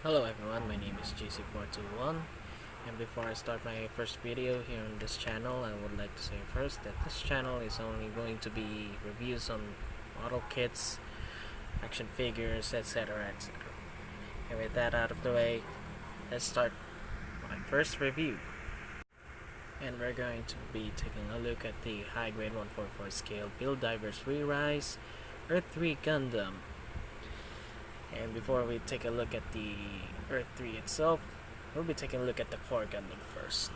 Hello everyone, my name is JC421, and before I start my first video here on this channel, I would like to say first that this channel is only going to be reviews on model kits, action figures, etc, etc. And with that out of the way, let's start my first review. And we're going to be taking a look at the high grade 144 scale Build Divers Re-Rise Earthree Gundam. And before we take a look at the Earthree itself, we'll be taking a look at the core Gundam first.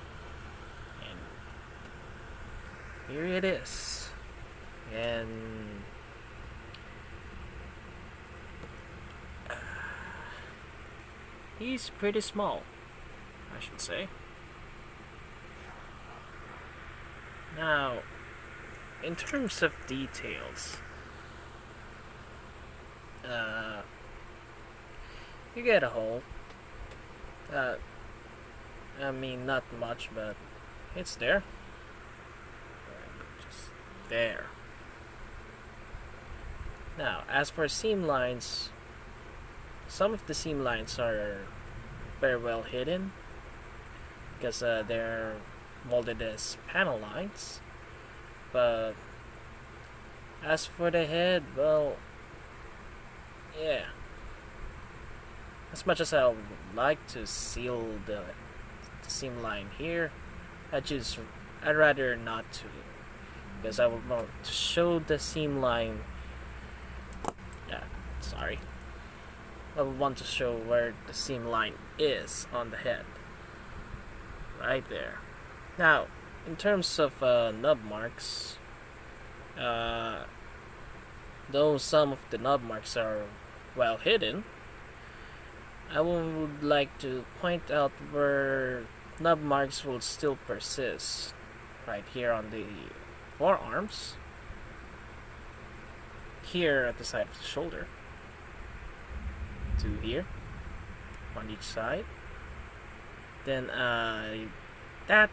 And here it is. And he's pretty small, I should say. Now, in terms of details, you get a hole. I mean, not much, but it's there. Just there. Now, as for seam lines, some of the seam lines are very well hidden because they're molded as panel lines. But as for the head, well, yeah. As much as I would like to seal the seam line here, I'd rather not to, because I would want to show the seam line. I would want to show where the seam line is on the head, right there. Now, in terms of nub marks, though some of the nub marks are well hidden, I would like to point out where nub marks will still persist. Right here on the forearms, here at the side of the shoulder, to here, on each side. Then that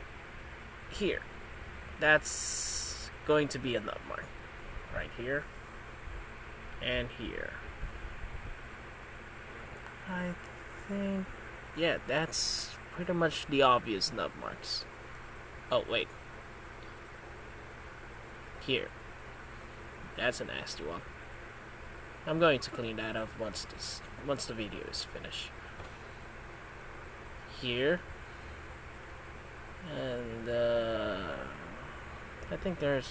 here, that's going to be a nub mark. Right here, and here. I think, yeah, that's pretty much the obvious nub marks. Oh, wait. Here. That's a nasty one. I'm going to clean that up once the video is finished. Here. And, I think there's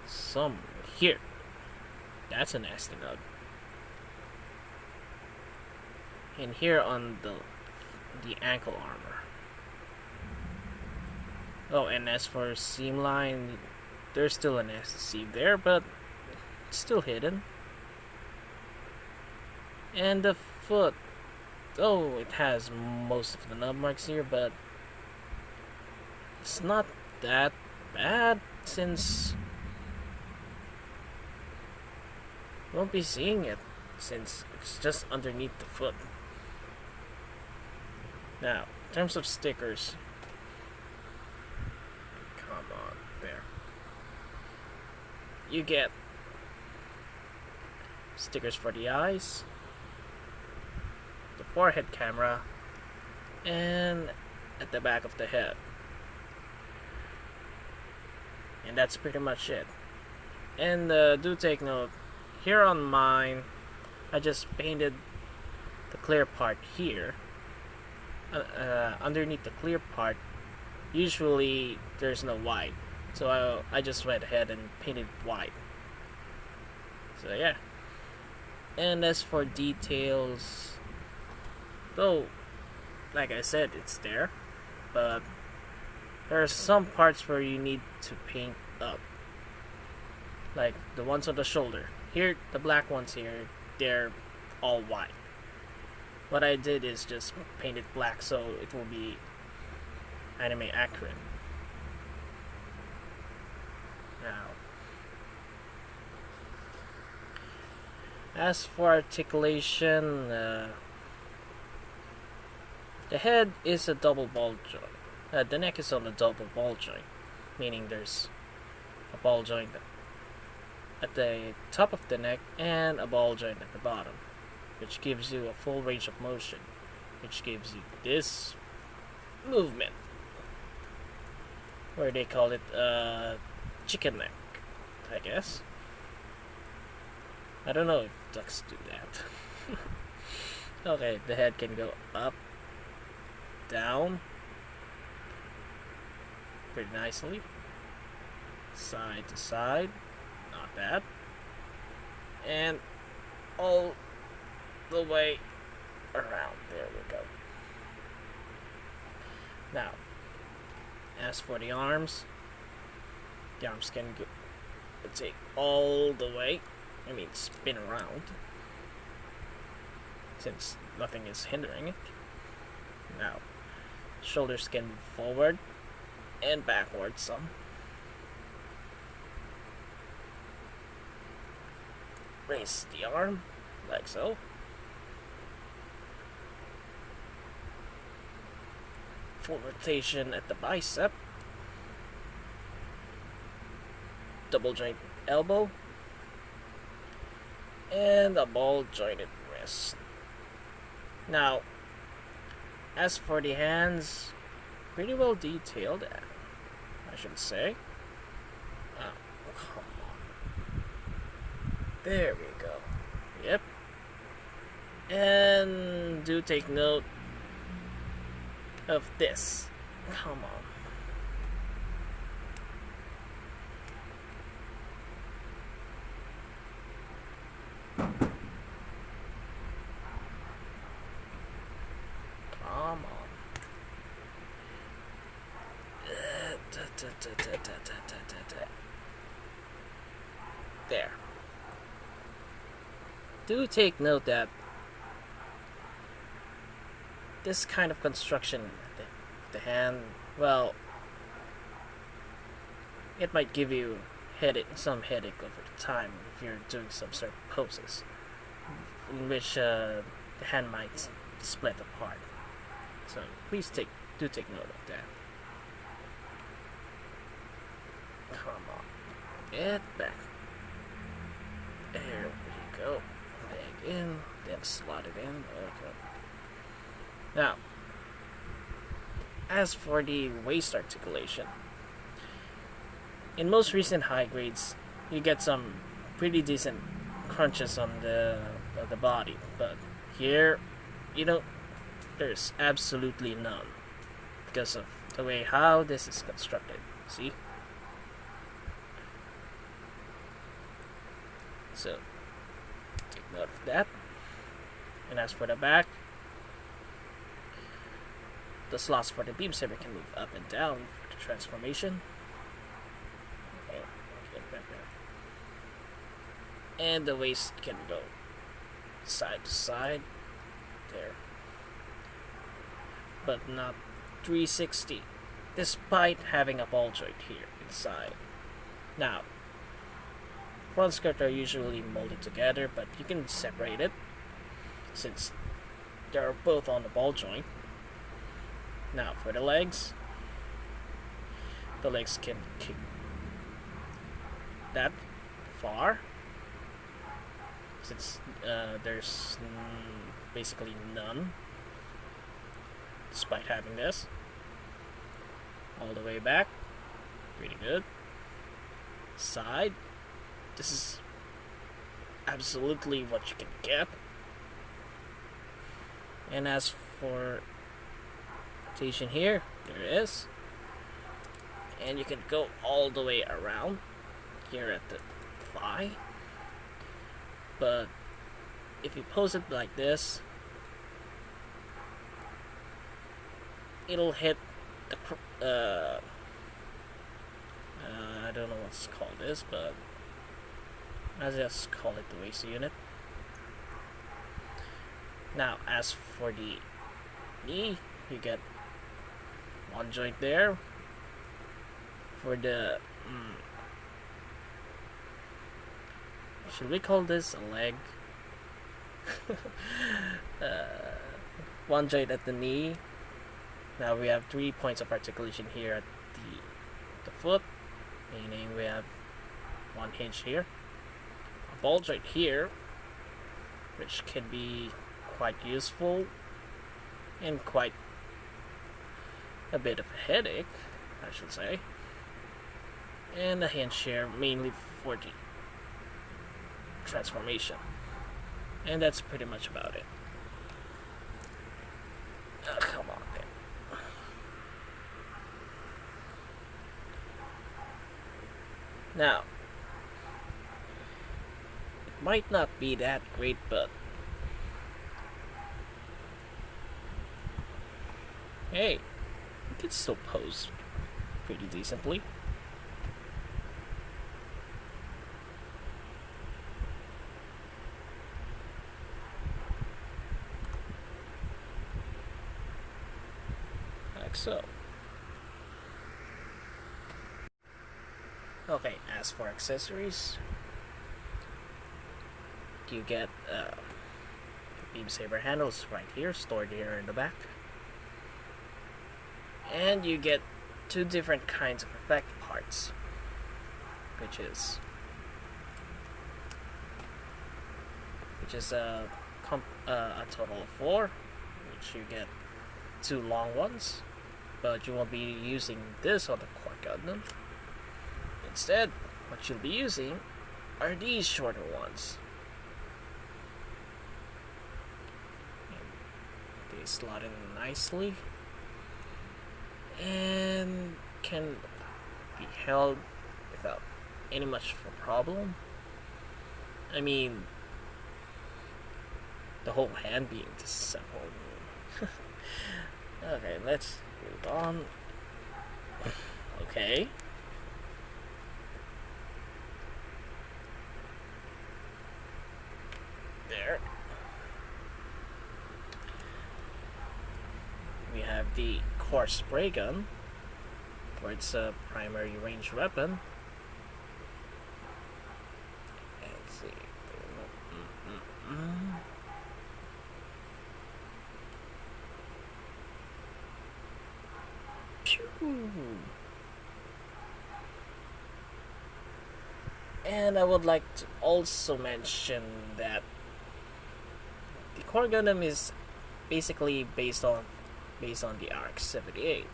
some here. That's a nasty nub. And here on the ankle armor. Oh, and as for seam line, there's still a nasty seam there, but it's still hidden. And the foot, oh, it has most of the nub marks here, but it's not that bad since you won't be seeing it, since it's just underneath the foot. Now, in terms of stickers, come on, there. You get stickers for the eyes, the forehead camera, and at the back of the head. And that's pretty much it. And do take note, here on mine, I just painted the clear part here. Underneath the clear part, usually there's no white, so I just went ahead and painted white. So yeah. And as for details, though, like I said, it's there, but there are some parts where you need to paint up, like the ones on the shoulder. Here, the black ones here, they're all white. What I did is just paint it black so it will be anime accurate. Now, as for articulation, the head is a double ball joint. The neck is on a double ball joint, meaning there's a ball joint at the top of the neck and a ball joint at the bottom. which gives you a full range of motion, which gives you this movement, where they call it chicken neck, I guess. I don't know if ducks do that. Okay, the head can go up, down, pretty nicely, side to side, not bad, and all the way around. There we go. Now, as for the arms can go, let's say, all the way. I mean, spin around, since nothing is hindering it. Now, shoulders can move forward and backward some. Raise the arm, like so. Full rotation at the bicep. Double joint elbow. And a ball jointed wrist. Now, as for the hands, pretty well detailed, I should say. Oh, come on. There we go. Yep. And do take note of this. Come on. Come on. There. Do take note that this kind of construction, the hand, well, it might give you some headache over the time if you're doing some certain poses, in which the hand might split apart. So please do take note of that. Come on, get back. There we go. Leg in, then slot it in. Okay. Now, as for the waist articulation, in most recent high grades, you get some pretty decent crunches on the body, but here, there's absolutely none because of the way how this is constructed. See? So, take note of that. And as for the back, the slots for the beam saber can move up and down for the transformation. Okay, get back there. And the waist can go side to side. There. But not 360, despite having a ball joint here inside. Now, front skirts are usually molded together, but you can separate it since they're both on the ball joint. Now for the legs can kick that far since there's basically none, despite having this. All the way back, pretty good. Side, this is absolutely what you can get. And as for rotation here, there it is. And you can go all the way around here at the thigh. But if you pose it like this, it'll hit the I don't know what's called this, but I just call it the waist unit. Now, as for the knee, you get one joint there. For the should we call this a leg? One joint at the knee. Now we have 3 points of articulation here at the foot, meaning we have one hinge here, a ball joint here, which can be quite useful and quite a bit of a headache, I should say. And a hand share mainly for the transformation. And that's pretty much about it. Come on then. Now, it might not be that great, but hey, you can still pose pretty decently. Like so. Okay, as for accessories, you get beam saber handles right here, stored here in the back. And you get two different kinds of effect parts, which is a total of 4, which you get 2 long ones, but you won't be using this on the core Gundam. Instead, what you'll be using are these shorter ones. And they slot in nicely and can be held without any much of a problem. I mean, the whole hand being disassembled. Okay, let's move on. Okay. There. We have the core spray gun for its primary range weapon. Let's see. And I would like to also mention that the core Gundam is basically based on the RX-78.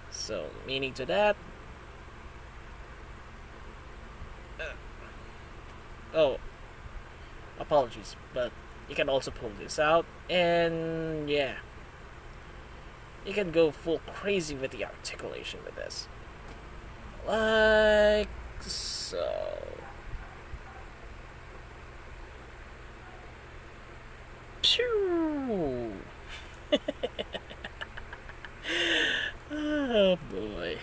So, meaning to that, oh, apologies, but you can also pull this out, and yeah, you can go full crazy with the articulation with this. Like so. Pew! Oh boy.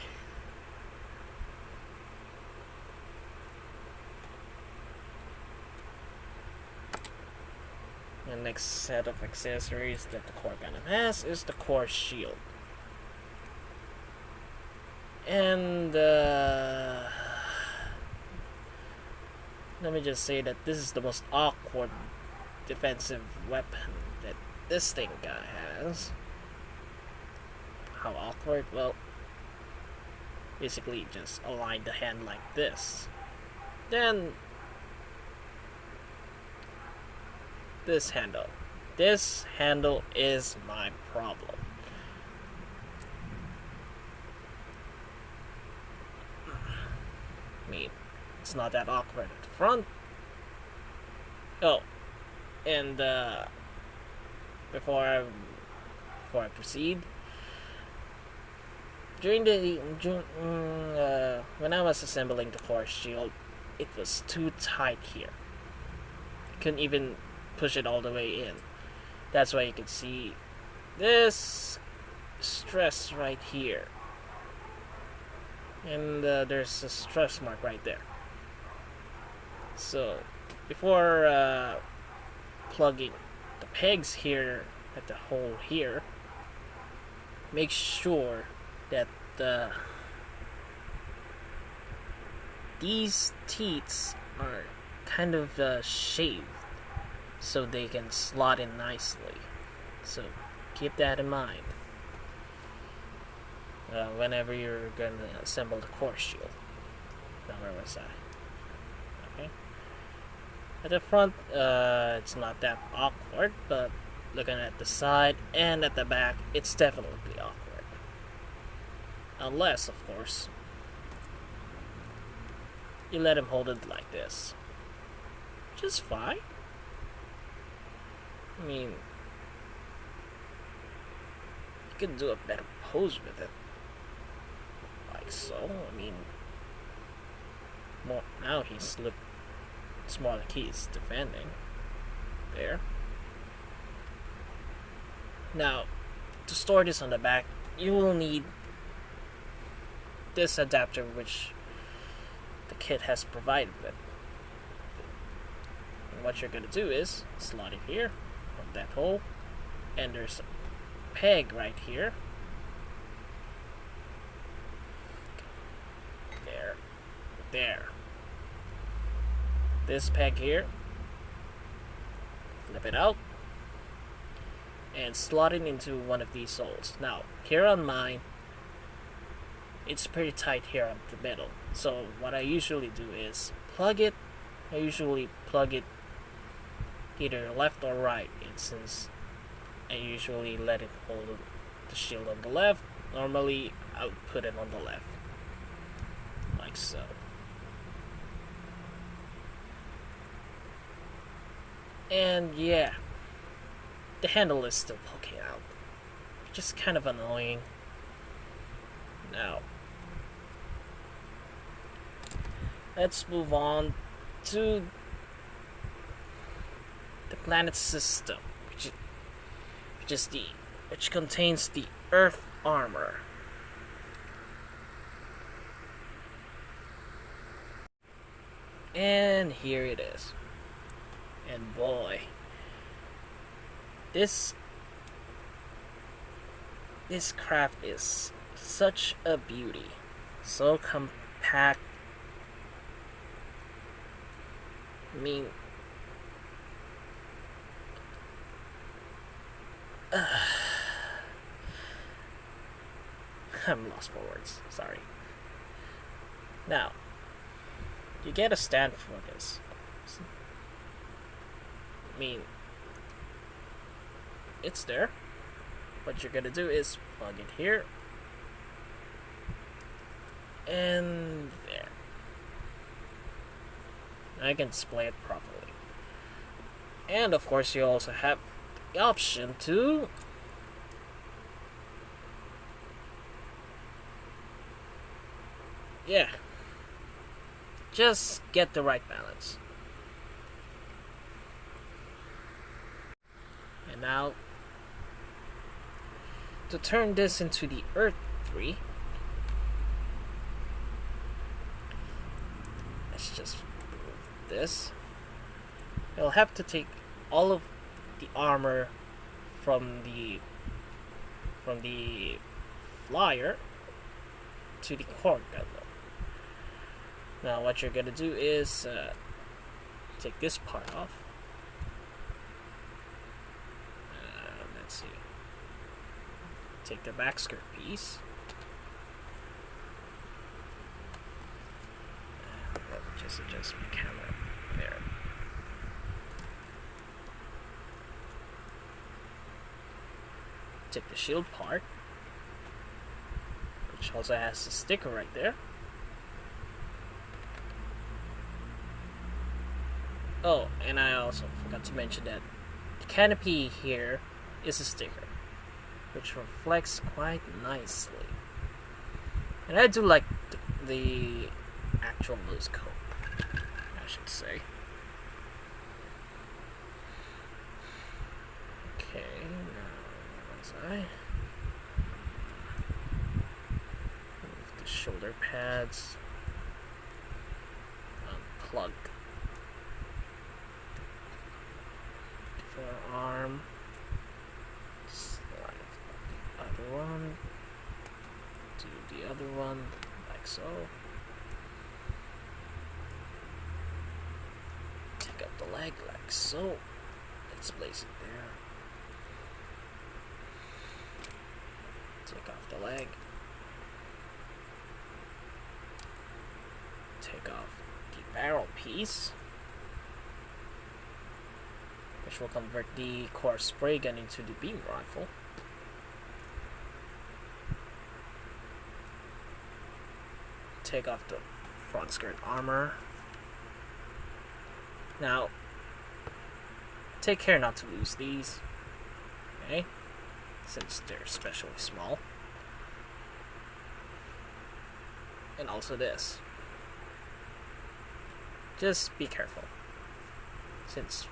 The next set of accessories that the core Gundam has is the core shield. And let me just say that this is the most awkward defensive weapon that this thing guy has. How awkward? Well, basically just align the hand like this. Then this handle. This handle is my problem. I mean, it's not that awkward at the front. Oh, and before I proceed, when I was assembling the core shield, it was too tight here. I couldn't even push it all the way in. That's why you can see this stress right here. And there's a stress mark right there. So, before plugging the pegs here at the hole here, make sure that these teats are kind of shaved so they can slot in nicely. So, keep that in mind whenever you're going to assemble the core shield. Now, where was I? Okay. At the front, it's not that awkward, but looking at the side and at the back, it's definitely awkward. Unless, of course, you let him hold it like this. Just fine. I mean, you can do a better pose with it. Like so. I mean, more now he's look. It's more like he's defending. There. Now, to store this on the back, you will need this adapter which the kit has provided with. And what you're gonna do is slot it here from that hole, and there's a peg right here. There. This peg here, flip it out, and slot it into one of these holes. Now, here on mine, it's pretty tight here on the middle. So what I usually do is plug it. I usually plug it either left or right. And since I usually let it hold the shield on the left, normally I would put it on the left. Like so. And yeah, the handle is still poking out, which is kind of annoying. Now, let's move on to the planet system, which contains the Earth armor. And here it is. And boy, this craft is such a beauty. So compact. I mean, I'm lost for words. Sorry. Now, you get a stand for this. I mean, it's there. What you're gonna do is plug it here and there. I can display it properly. And of course, you also have the option to just get the right balance. And now, to turn this into the Earthree, let's just remove this. You'll have to take all of the armor from the flyer to the core Gundam. Now what you're gonna do is take this part off. Let's see. Take the back skirt piece. Let me just adjust my camera. There. Take the shield part, which also has a sticker right there. Oh, and I also forgot to mention that the canopy here is a sticker, which reflects quite nicely. And I do like the actual loose coat, I should say. Okay, now as I move the shoulder pads, unplug the forearm, slide the other one, do the other one like so. Take up the leg like so. Let's place it there. Take off the leg. Take off the barrel piece. which will convert the core spray gun into the beam rifle. Take off the front skirt armor. Now, take care not to lose these, okay, since they're especially small. And also this. Just be careful, since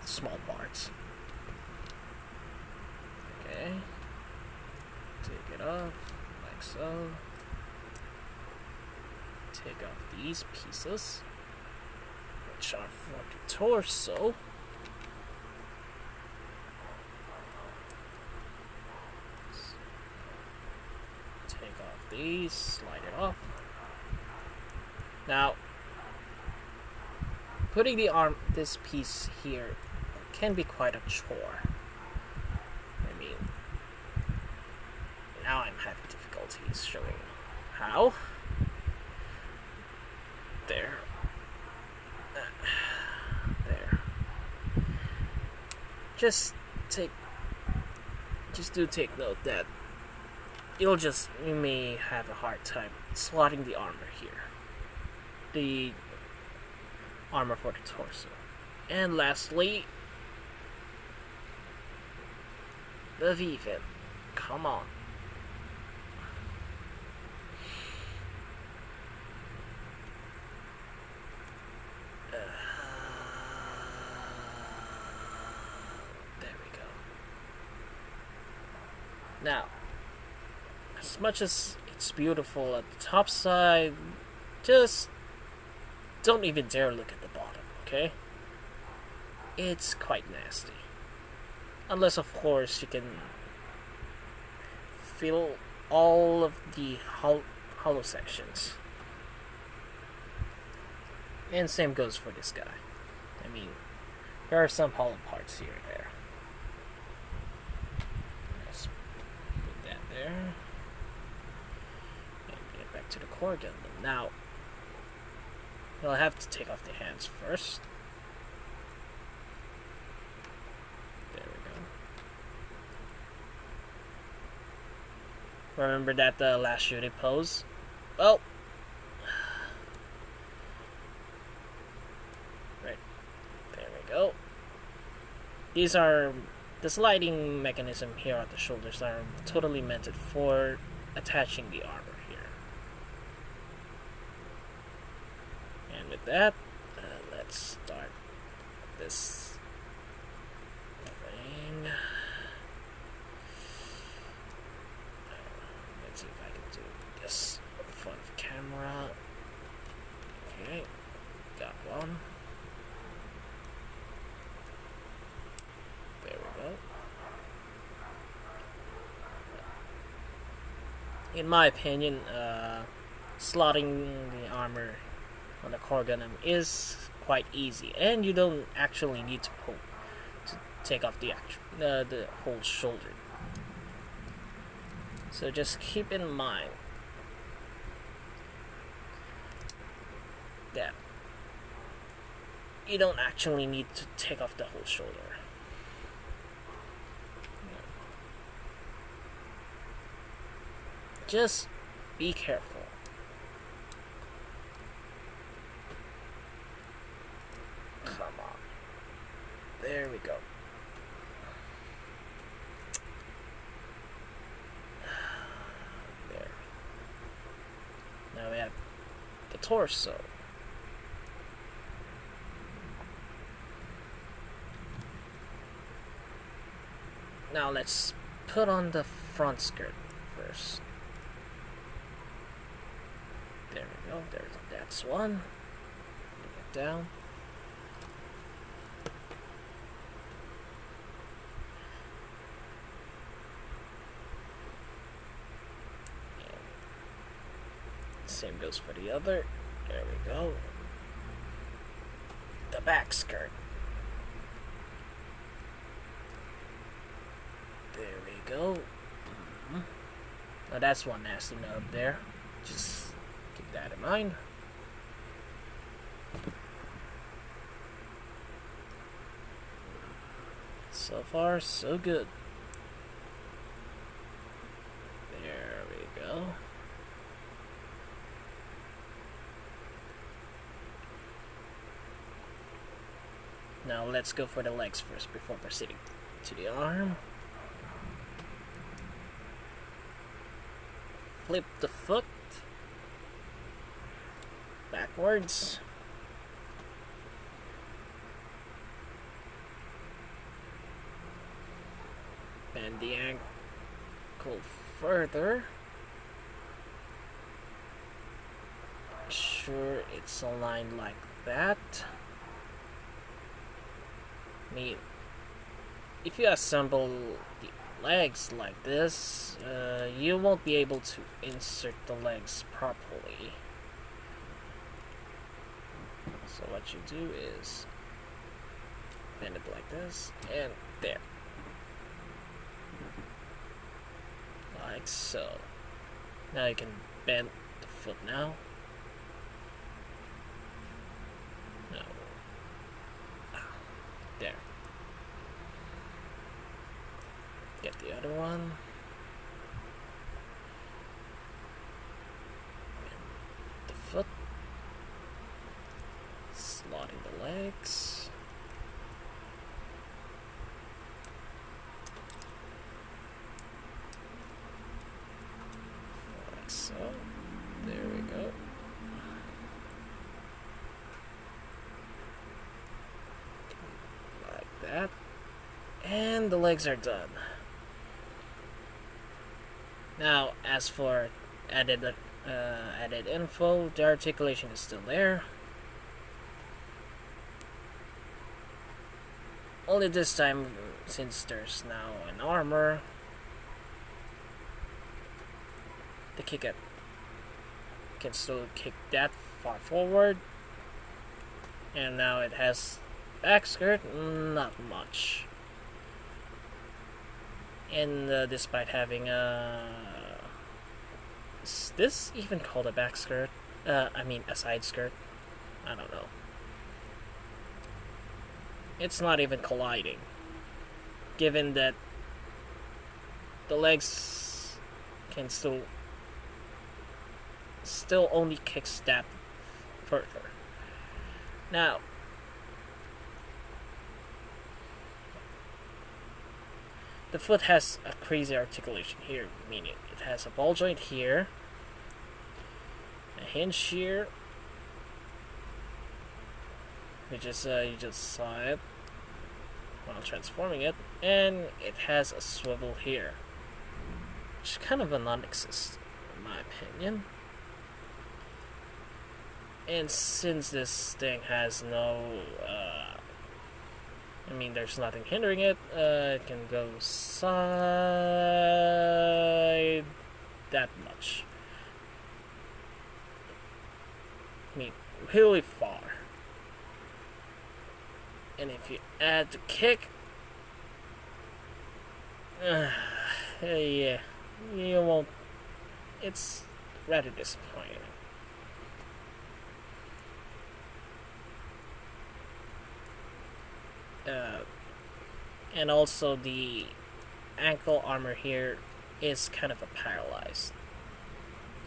small parts. Okay, take it off, like so. Take off these pieces, which are for the torso. Take off these, slide it off. Now, putting this piece here can be quite a chore. I mean, now I'm having difficulties showing how. There. There. Just do take note that you may have a hard time slotting the armor here. The armor for the torso. And lastly, the V-fin. Come on. There we go. Now, as much as it's beautiful at the top side, just don't even dare look at the bottom, okay? It's quite nasty. Unless, of course, you can feel all of the hollow sections. And same goes for this guy. I mean, there are some hollow parts here and there. Let's put that there. And get back to the core Gundam. Now, you'll have to take off the hands first. There we go. Remember that last shooting pose? Well, right. There we go. These are the sliding mechanism here at the shoulders are totally meant for attaching the armor here. And with that, let's start this thing. Let's see if I can do this in front of camera. Okay, got one. There we go. In my opinion, slotting the armor on the core Gundam is quite easy, and you don't actually need to pull to take off the whole shoulder. So just keep in mind that you don't actually need to take off the whole shoulder. Just be careful. Come on. There we go. There. Now we have the torso. Now let's put on the front skirt first. There we go. That's one. Bring it down. And same goes for the other. There we go. The back skirt. There we go. Now that's one nasty nub there. Just keep that in mind. So far, so good. There we go. Now let's go for the legs first before proceeding to the arm. Flip the foot backwards. Bend the ankle further. Make sure it's aligned like that. I mean, if you assemble the legs like this, you won't be able to insert the legs properly. So what you do is bend it like this, and there. Like so. Now you can bend the foot now. No. There. Get the other one. Bend the foot. Slot in the legs. Like so. There we go. Like that. And the legs are done. Now, as for added info, the articulation is still there. Only this time, since there's now an armor, the kick it can still kick that far forward. And now it has back skirt, not much. And despite having is this even called a back skirt? I mean a side skirt? I don't know. It's not even colliding, given that the legs can still only kicks that further. Now, the foot has a crazy articulation here, meaning it has a ball joint here, a hinge here, which is you just saw it while transforming it, and it has a swivel here, which is kind of a non-existent in my opinion. And since this thing has no I mean, there's nothing hindering it. It can go side that much. I mean, really far. And if you add the kick, yeah, you won't. It's rather disappointing. And also the ankle armor here is kind of a paralyzed.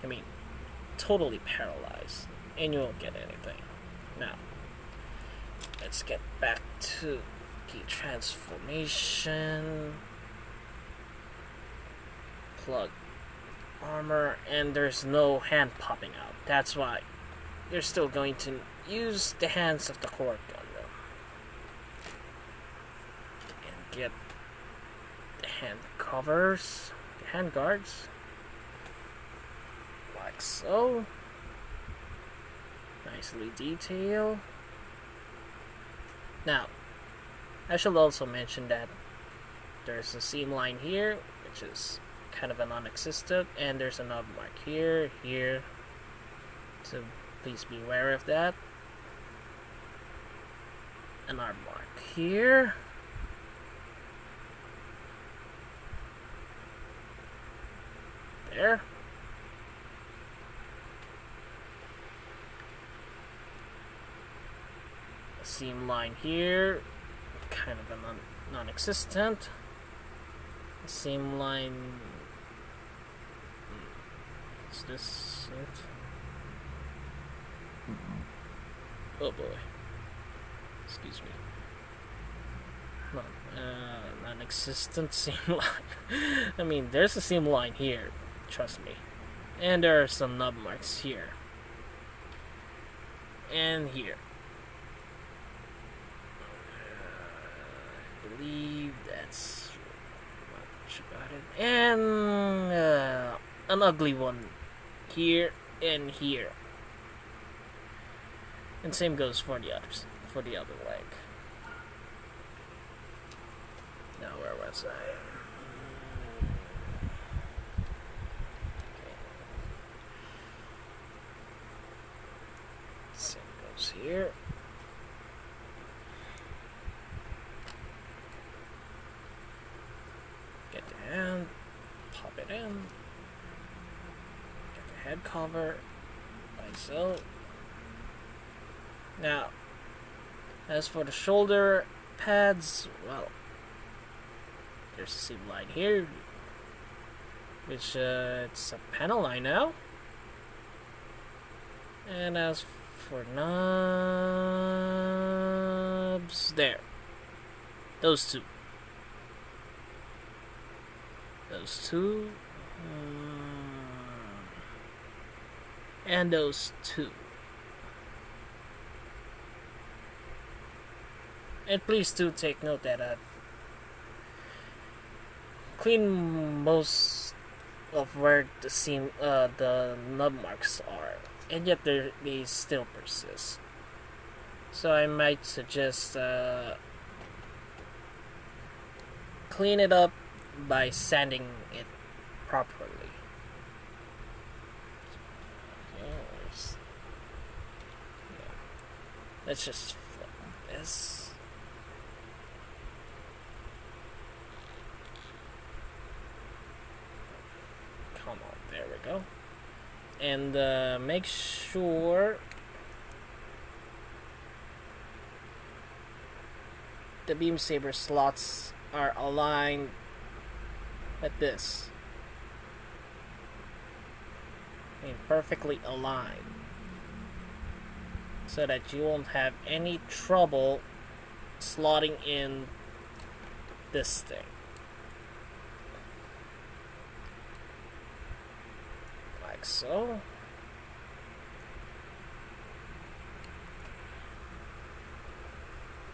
I mean, totally paralyzed, and you won't get anything. Now, let's get back to the transformation. Plug armor, and there's no hand popping out. That's why you're still going to use the hands of the core Gundam. Get the hand covers, the hand guards, like so. Nicely detailed. Now, I should also mention that there's a seam line here, which is kind of a non-existent, and there's a knob mark here, so please be aware of that. An arm mark here. There. A seam line here, kind of a non-existent. Seam line. Is this it? Oh boy. Excuse me. Non-existent seam line. I mean, there's a seam line here. Trust me. And there are some nub marks here. And here. I believe that's much about it. And an ugly one here and here. And same goes for the others, for the other leg. Now where was I? Okay. Same goes here. Get the hand, pop it in. Get the head cover, like so. Now, as for the shoulder pads, well, there's a seam line here, which it's a panel line now. And as for knobs, there, those two, and those two. And please do take note that I've cleaned most of where the seam, the nub marks are, and yet they still persist. So I might suggest clean it up by sanding it properly. Let's just flip this. Come on, there we go. And make sure the beam saber slots are aligned like this. I mean, perfectly aligned, so that you won't have any trouble slotting in this thing. Like so.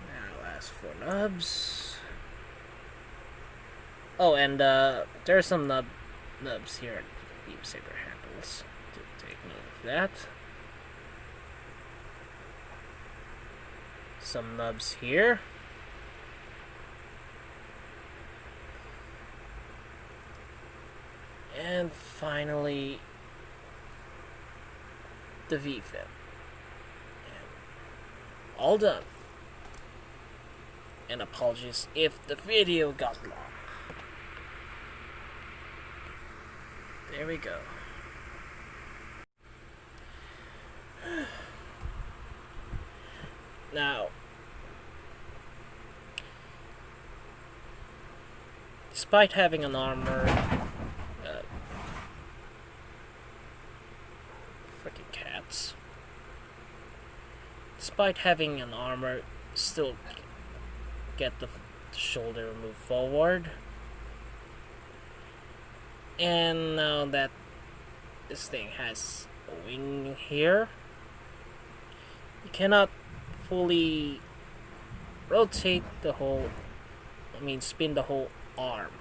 Now as for nubs. Oh, and there are some nubs here at the beam saber handles. To take note of that. Some nubs here. And finally, the V-fin. All done. And apologies if the video got long. There we go. Now, despite having an armor, freaking cats. Despite having an armor, still get the shoulder moved forward. And now that this thing has a wing here, you cannot fully rotate the whole, spin the whole arm,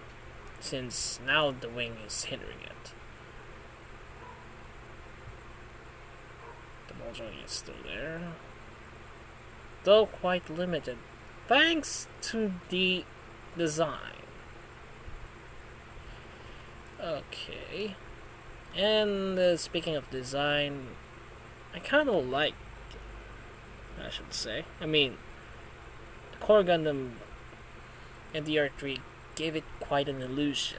since now the wing is hindering it. The ball joint is still there, though quite limited, thanks to the design. Okay, and speaking of design, I kind of like, I should say, the Core Gundam and the Earthree gave it quite an illusion.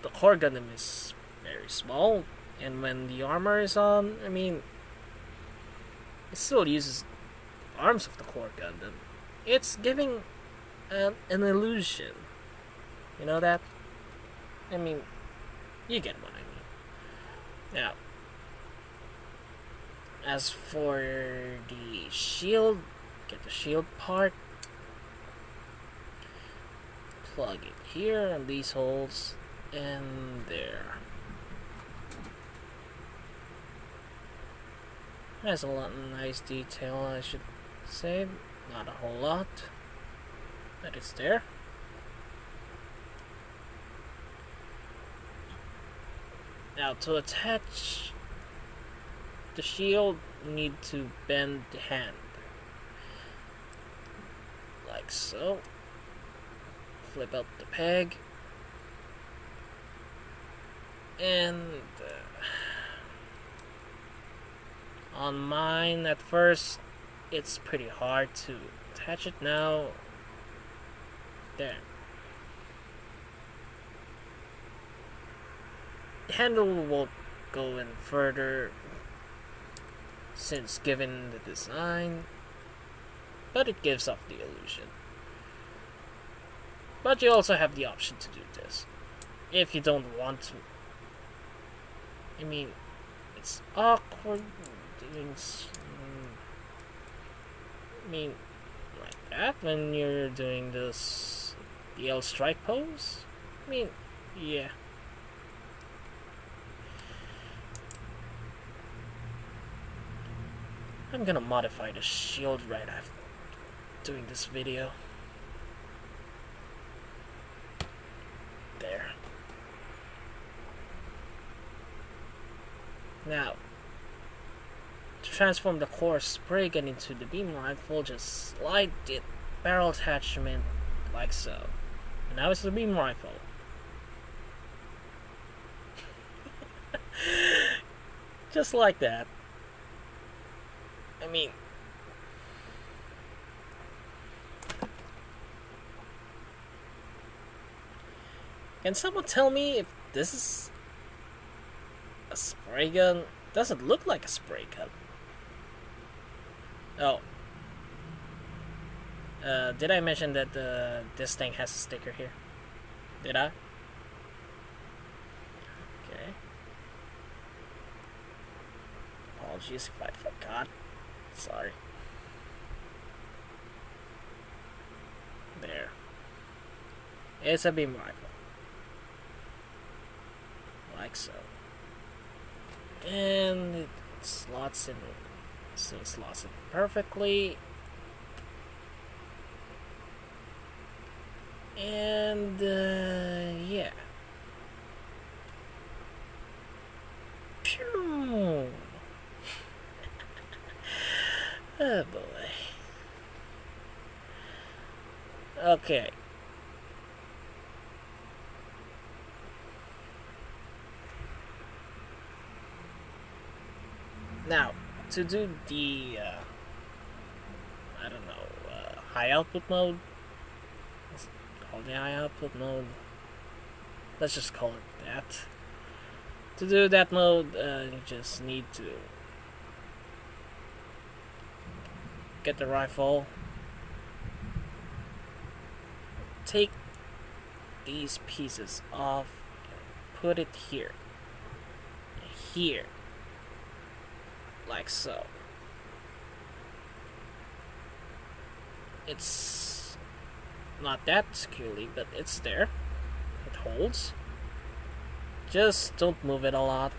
The Core Gundam is very small, and when the armor is on, it still uses arms of the core Gundam, it's giving an illusion. You know that? I mean, you get what I mean. Now, as for the shield, get the shield part, plug it here in these holes, and there. Has a lot of nice detail, I should say. Not a whole lot, but it's there. Now, to attach the shield, you need to bend the hand. Like so. Flip out the peg. And on mine, at first, it's pretty hard to attach it now. There. The handle won't go in further since given the design, but it gives off the illusion. But you also have the option to do this if you don't want to. I mean, it's awkward doing like that when you're doing this the L strike pose. I mean, yeah. I'm gonna modify the shield right after doing this video. There. Now, to transform the core spray gun into the beam rifle, just slide the barrel attachment like so. And now it's the beam rifle. Just like that. I mean, can someone tell me if this is a spray gun? Doesn't look like a spray gun. Oh. Did I mention that this thing has a sticker here? Did I? Okay. Apologies if I forgot. Sorry. There. It's a beam rifle. Like so. And it slots in. So it slots in perfectly. And yeah. Pew! Oh boy. Okay. Now, to do the, I don't know, high output mode. Let's call the high output mode. Let's just call it that. To do that mode, you just need to get the rifle, take these pieces off, put it here, like so. It's not that securely, but it's there. It holds. Just don't move it a lot.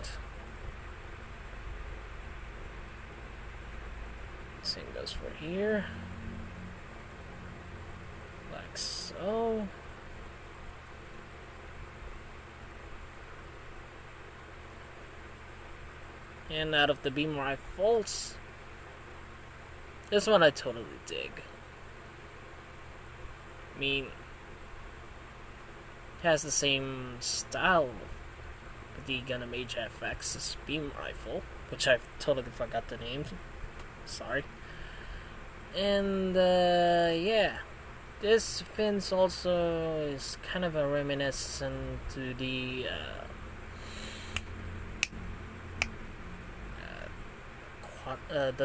Same goes for here. Like so. And out of the beam rifles, this one I totally dig. I mean, it has the same style of the Gundam HFX's beam rifle, which I totally forgot the name. Sorry. And yeah, this fins also is kind of a reminiscent to the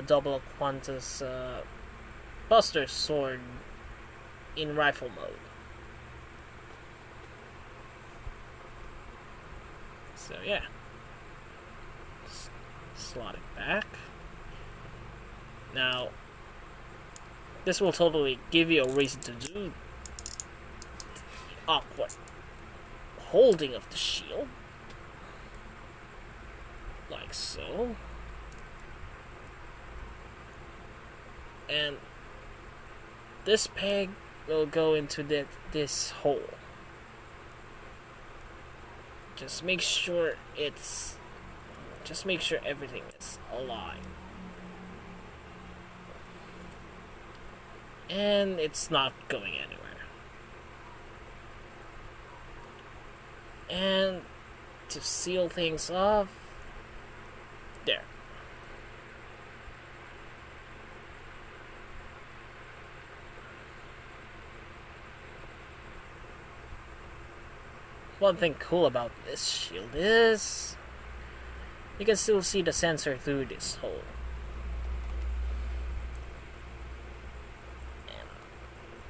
double Qantas Buster Sword in rifle mode. So yeah, slot it back. Now, this will totally give you a reason to do the awkward holding of the shield, like so. And this peg will go into this hole. Just make sure everything is aligned. And it's not going anywhere. And to seal things off, there. One thing cool about this shield is you can still see the sensor through this hole. And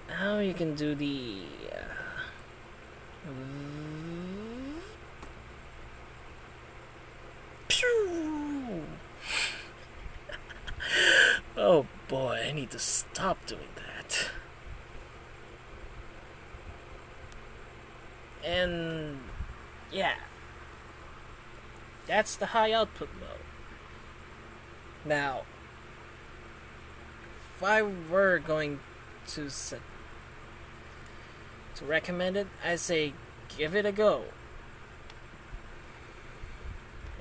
now you can do the oh boy, I need to stop doing that. And yeah, that's the high output mode. Now, if I were going to recommend it, I say give it a go.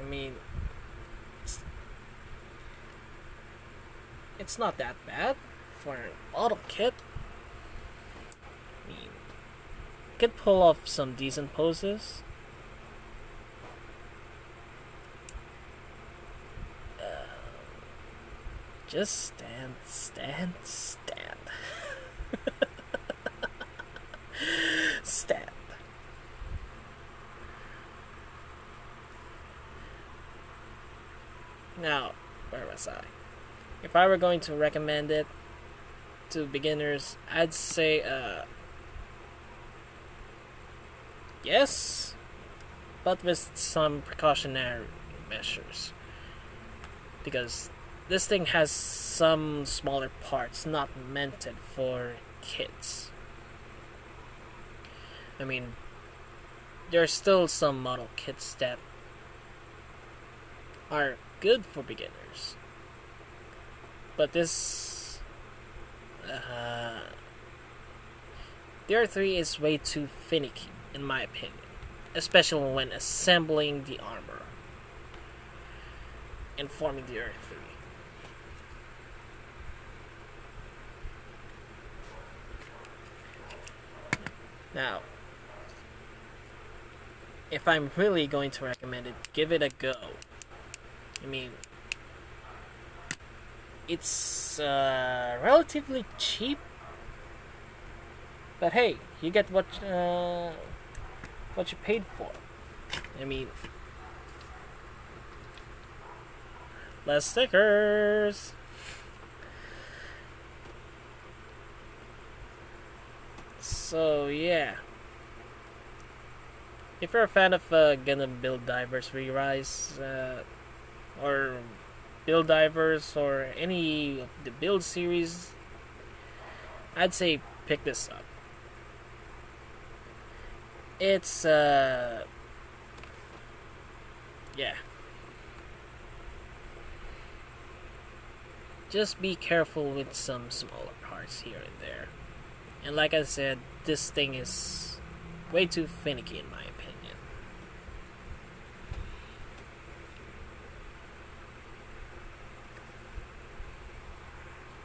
I mean, it's not that bad for an auto kit. I mean, you could pull off some decent poses. Just stand. Stand. Now, where was I? If I were going to recommend it to beginners, I'd say yes, but with some precautionary measures, because this thing has some smaller parts not meant for kids. I mean, there are still some model kits that are good for beginners, but this the Earthree is way too finicky in my opinion, especially when assembling the armor and forming the Earthree. Now, if I'm really going to recommend it, give it a go. I mean, it's relatively cheap, but hey, you get what you paid for. I mean, less stickers. So yeah, if you're a fan of Gundam Build Divers Re-Rise, or Build Divers, or any of the Build series, I'd say pick this up. It's yeah. Just be careful with some smaller parts here and there. And like I said, this thing is way too finicky in my opinion.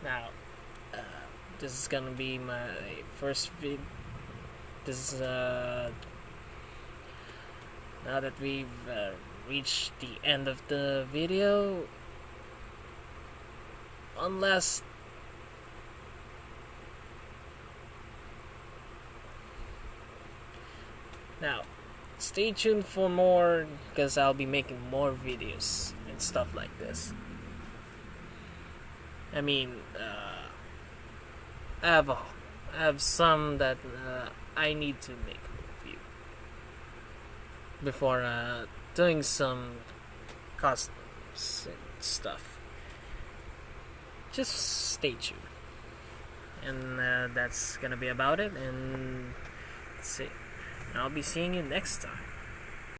Now, this is gonna be my first vid. This is now that we've reached the end of the video, unless now stay tuned for more, because I'll be making more videos and stuff like this. I mean, I have some that I need to make a review before doing some customs and stuff. Just stay tuned, and that's gonna be about it. And that's it. I'll be seeing you next time.